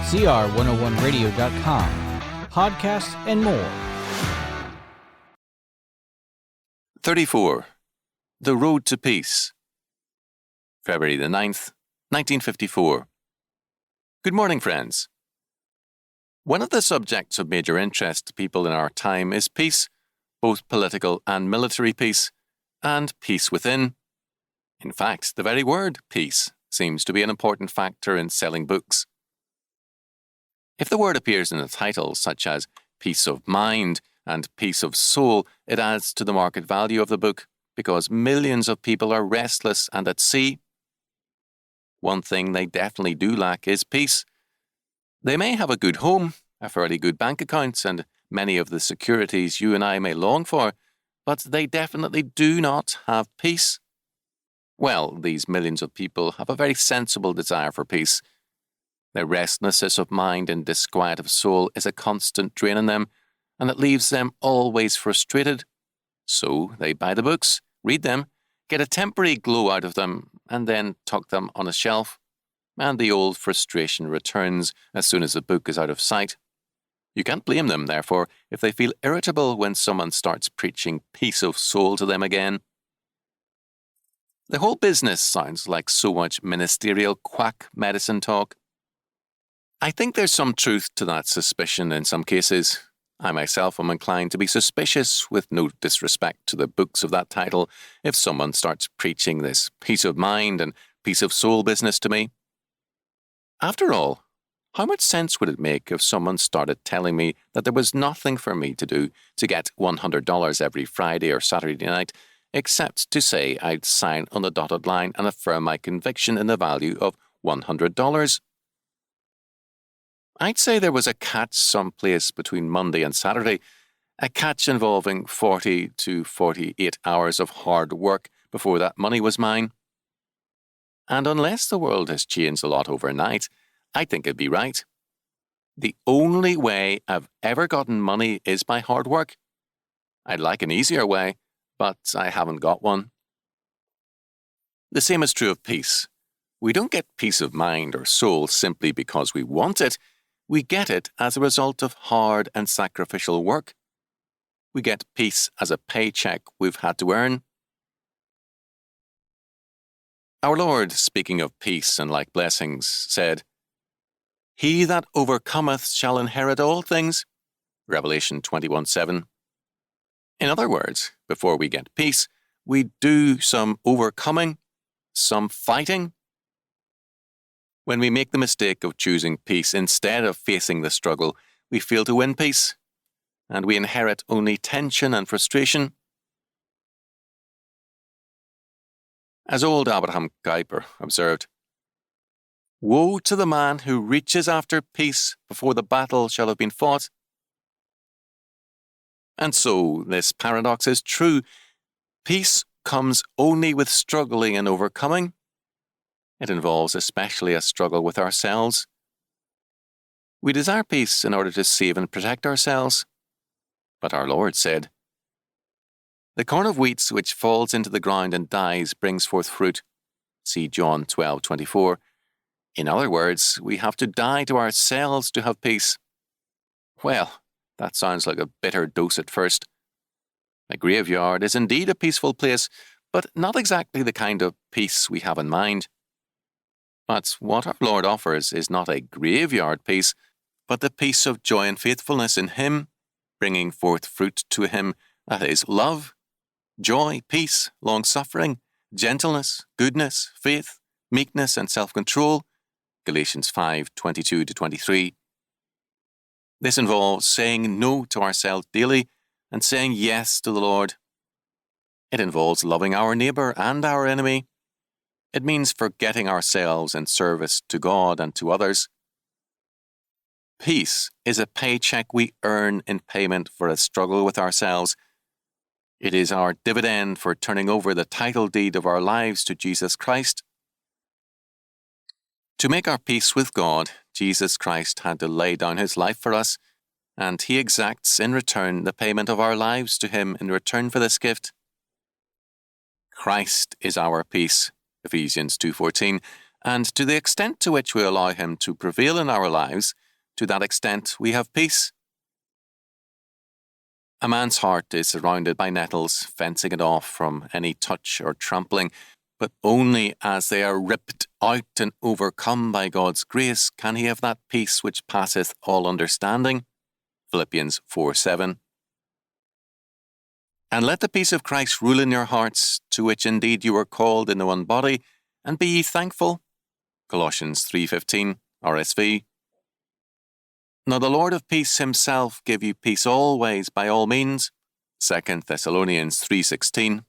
cr101radio.com, podcasts, and more. 34. The Road to Peace. February the 9th, 1954. Good morning, friends. One of the subjects of major interest to people in our time is peace, both political and military peace, and peace within. In fact, the very word peace seems to be an important factor in selling books. If the word appears in a title such as peace of mind and peace of soul, it adds to the market value of the book because millions of people are restless and at sea. One thing they definitely do lack is peace. They may have a good home, a fairly good bank account, and many of the securities you and I may long for, but they definitely do not have peace. Well, these millions of people have a very sensible desire for peace. Their restlessness of mind and disquiet of soul is a constant drain on them, and it leaves them always frustrated. So they buy the books, read them, get a temporary glow out of them, and then tuck them on a shelf. And the old frustration returns as soon as the book is out of sight. You can't blame them, therefore, if they feel irritable when someone starts preaching peace of soul to them again. The whole business sounds like so much ministerial quack medicine talk. I think there's some truth to that suspicion in some cases. I myself am inclined to be suspicious, with no disrespect to the books of that title, if someone starts preaching this peace of mind and peace of soul business to me. After all, how much sense would it make if someone started telling me that there was nothing for me to do to get $100 every Friday or Saturday night, except to say I'd sign on the dotted line and affirm my conviction in the value of $100? I'd say there was a catch someplace between Monday and Saturday, a catch involving 40 to 48 hours of hard work before that money was mine. And unless the world has changed a lot overnight, I think it'd be right. The only way I've ever gotten money is by hard work. I'd like an easier way, but I haven't got one. The same is true of peace. We don't get peace of mind or soul simply because we want it. We get it as a result of hard and sacrificial work. We get peace as a paycheck we've had to earn. Our Lord, speaking of peace and like blessings, said, "He that overcometh shall inherit all things." Revelation 21:7. In other words, before we get peace, we do some overcoming, some fighting. When we make the mistake of choosing peace instead of facing the struggle, we fail to win peace, and we inherit only tension and frustration. As old Abraham Kuyper observed, "Woe to the man who reaches after peace before the battle shall have been fought." And so this paradox is true. Peace comes only with struggling and overcoming. It involves especially a struggle with ourselves. We desire peace in order to save and protect ourselves. But our Lord said, "The corn of wheat which falls into the ground and dies brings forth fruit." See John 12:24. In other words, we have to die to ourselves to have peace. Well, that sounds like a bitter dose at first. A graveyard is indeed a peaceful place, but not exactly the kind of peace we have in mind. But what our Lord offers is not a graveyard peace, but the peace of joy and faithfulness in Him, bringing forth fruit to Him, that is, love, joy, peace, long-suffering, gentleness, goodness, faith, meekness, and self-control. Galatians 5:22-23. This involves saying no to ourselves daily and saying yes to the Lord. It involves loving our neighbour and our enemy. It means forgetting ourselves in service to God and to others. Peace is a paycheck we earn in payment for a struggle with ourselves. It is our dividend for turning over the title deed of our lives to Jesus Christ. To make our peace with God, Jesus Christ had to lay down His life for us, and He exacts in return the payment of our lives to Him in return for this gift. Christ is our peace, Ephesians 2:14, And to the extent to which we allow him to prevail in our lives, to that extent we have peace. A man's heart is surrounded by nettles, fencing it off from any touch or trampling, but only as they are ripped out and overcome by God's grace can he have that peace which passeth all understanding. Philippians 4:7. And let the peace of Christ rule in your hearts, to which indeed you were called in the one body, and be ye thankful. Colossians 3:15, RSV. Now the Lord of peace himself give you peace always by all means. 2 Thessalonians 3:16.